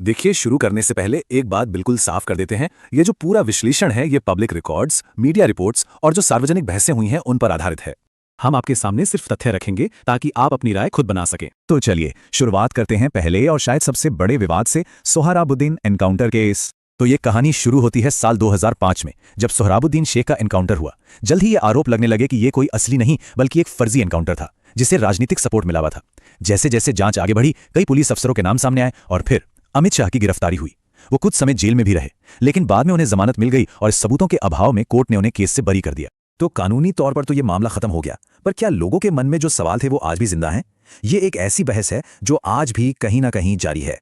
देखिए, शुरू करने से पहले एक बात बिल्कुल साफ कर देते हैं। ये जो पूरा विश्लेषण है ये पब्लिक रिकॉर्ड्स, मीडिया रिपोर्ट्स और जो सार्वजनिक बहसें हुई हैं उन पर आधारित है। हम आपके सामने सिर्फ तथ्य रखेंगे ताकि आप अपनी राय खुद बना सकें। तो चलिए शुरुआत करते हैं पहले और शायद सबसे बड़े विवाद से, सोहराबुद्दीन एनकाउंटर केस। तो ये कहानी शुरू होती है साल 2005 में, जब सोहराबुद्दीन शेख का एनकाउंटर हुआ। जल्द ही ये आरोप लगने लगे कि ये कोई असली नहीं बल्कि एक फर्जी एनकाउंटर था जिसे राजनीतिक सपोर्ट मिला हुआ था। जैसे जैसे जांच आगे बढ़ी, कई पुलिस अफसरों के नाम सामने आए और फिर अमित शाह की गिरफ्तारी हुई। वो कुछ समय जेल में भी रहे, लेकिन बाद में उन्हें जमानत मिल गई और सबूतों के अभाव में कोर्ट ने उन्हें केस से बरी कर दिया। तो कानूनी तौर पर तो ये मामला खत्म हो गया, पर क्या लोगों के मन में जो सवाल थे वो आज भी जिंदा हैं? ये एक ऐसी बहस है जो आज भी कहीं ना कहीं जारी है।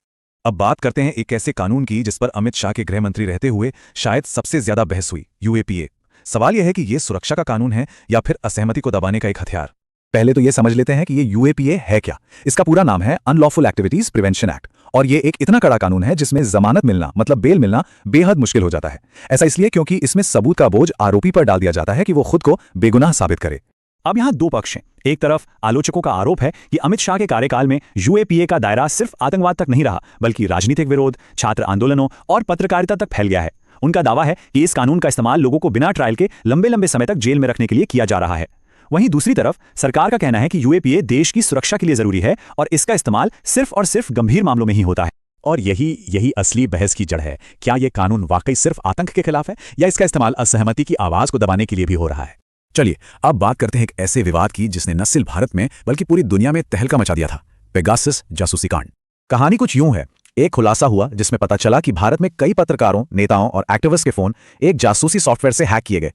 अब बात करते हैं एक ऐसे कानून की जिस पर अमित शाह के गृह मंत्री रहते हुए शायद सबसे ज्यादा बहस हुई, यूएपीए। सवाल यह है कि ये सुरक्षा का कानून है या फिर असहमति को दबाने का एक हथियार। पहले तो ये समझ लेते हैं कि ये यूएपीए है क्या। इसका पूरा नाम है अनलॉफुल एक्टिविटीज प्रिवेंशन एक्ट, और ये एक इतना कड़ा कानून है जिसमें जमानत मिलना मतलब बेल मिलना बेहद मुश्किल हो जाता है। ऐसा इसलिए क्योंकि इसमें सबूत का बोझ आरोपी पर डाल दिया जाता है कि वो खुद को बेगुनाह साबित करे। अब यहाँ दो पक्ष हैं। एक तरफ आलोचकों का आरोप है कि अमित शाह के कार्यकाल में यूएपीए का दायरा सिर्फ आतंकवाद तक नहीं रहा, बल्कि राजनीतिक विरोध, छात्र आंदोलनों और पत्रकारिता तक फैल गया है। उनका दावा है कि इस कानून का इस्तेमाल लोगों को बिना ट्रायल के लंबे लंबे समय तक जेल में रखने के लिए किया जा रहा है। वहीं दूसरी तरफ सरकार का कहना है कि यूएपीए देश की सुरक्षा के लिए जरूरी है और इसका इस्तेमाल सिर्फ और सिर्फ गंभीर मामलों में ही होता है। और यही असली बहस की जड़ है। क्या यह कानून वाकई सिर्फ आतंक के खिलाफ है या इसका इस्तेमाल असहमति की आवाज को दबाने के लिए भी हो रहा है? चलिए अब बात करते हैं एक ऐसे विवाद की जिसने न सिर्फ भारत में बल्कि पूरी दुनिया में तहलका मचा दिया था, पेगासस जासूसी कांड। कहानी कुछ यूं है। एक खुलासा हुआ जिसमें पता चला कि भारत में कई पत्रकारों, नेताओं और एक्टिविस्ट के फोन एक जासूसी सॉफ्टवेयर से हैक किए गए।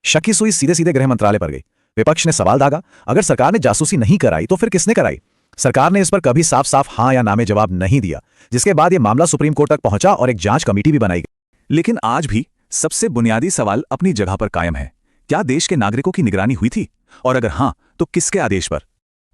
शक की सुई सीधे सीधे गृह मंत्रालय पर गई। विपक्ष ने सवाल दागा, अगर सरकार ने जासूसी नहीं कराई तो फिर किसने कराई? सरकार ने इस पर कभी साफ साफ हां या ना में जवाब नहीं दिया, जिसके बाद यह मामला सुप्रीम कोर्ट तक पहुंचा और एक जांच कमेटी भी बनाई गई। लेकिन आज भी सबसे बुनियादी सवाल अपनी जगह पर कायम है। क्या देश के नागरिकों की निगरानी हुई थी? और अगर हां, तो किसके आदेश पर?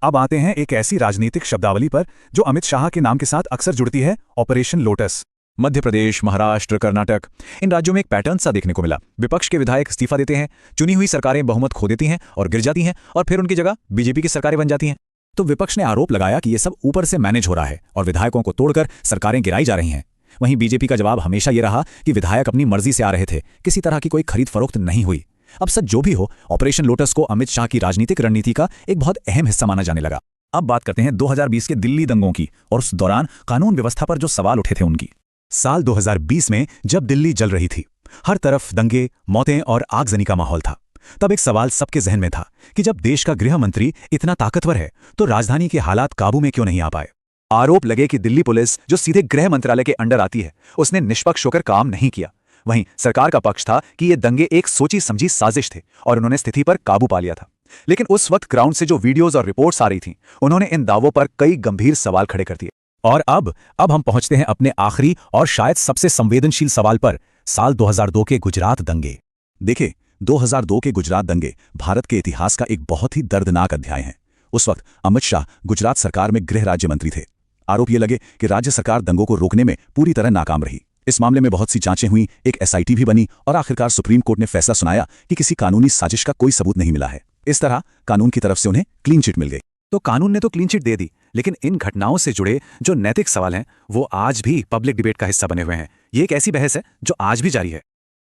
अब आते हैं एक ऐसी राजनीतिक शब्दावली पर जो अमित शाह के नाम के साथ अक्सर जुड़ती है, ऑपरेशन लोटस। मध्य प्रदेश, महाराष्ट्र, कर्नाटक, इन राज्यों में एक पैटर्न सा देखने को मिला। विपक्ष के विधायक इस्तीफा देते हैं, चुनी हुई सरकारें बहुमत खो देती हैं और गिर जाती हैं, और फिर उनकी जगह बीजेपी की सरकारें बन जाती हैं। तो विपक्ष ने आरोप लगाया कि यह सब ऊपर से मैनेज हो रहा है और विधायकों को तोड़कर सरकारें गिराई जा रही हैं। वहीं बीजेपी का जवाब हमेशा यह रहा कि विधायक अपनी मर्जी से आ रहे थे, किसी तरह की कोई खरीद फरोख्त नहीं हुई। अब सच जो भी हो, ऑपरेशन लोटस को अमित शाह की राजनीतिक रणनीति का एक बहुत अहम हिस्सा माना जाने लगा। अब बात करते हैं 2020 के दिल्ली दंगों की और उस दौरान कानून व्यवस्था पर जो सवाल उठे थे उनकी। साल 2020 में जब दिल्ली जल रही थी, हर तरफ दंगे, मौतें और आगजनी का माहौल था, तब एक सवाल सबके जहन में था कि जब देश का गृह मंत्री इतना ताकतवर है तो राजधानी के हालात काबू में क्यों नहीं आ पाए? आरोप लगे कि दिल्ली पुलिस, जो सीधे गृह मंत्रालय के अंडर आती है, उसने निष्पक्ष होकर काम नहीं किया। वहीं सरकार का पक्ष था कि ये दंगे एक सोची समझी साजिश थे और उन्होंने स्थिति पर काबू पा लिया था। लेकिन उस वक्त ग्राउंड से जो वीडियोज और रिपोर्ट्स आ रही थीं, उन्होंने इन दावों पर कई गंभीर सवाल खड़े कर दिए। और अब हम पहुंचते हैं अपने आखिरी और शायद सबसे संवेदनशील सवाल पर, साल 2002 के गुजरात दंगे। देखिए, 2002 के गुजरात दंगे भारत के इतिहास का एक बहुत ही दर्दनाक अध्याय है। उस वक्त अमित शाह गुजरात सरकार में गृह राज्य मंत्री थे। आरोप ये लगे कि राज्य सरकार दंगों को रोकने में पूरी तरह नाकाम रही। इस मामले में बहुत सी जांचें हुई, एक एसआईटी भी बनी और आखिरकार सुप्रीम कोर्ट ने फैसला सुनाया कि किसी कानूनी साजिश का कोई सबूत नहीं मिला है। इस तरह कानून की तरफ से उन्हें क्लीन चिट मिल गई। तो कानून ने तो क्लीन चिट दे दी, लेकिन इन घटनाओं से जुड़े जो नैतिक सवाल हैं वो आज भी पब्लिक डिबेट का हिस्सा बने हुए हैं। ये एक ऐसी बहस है जो आज भी जारी है।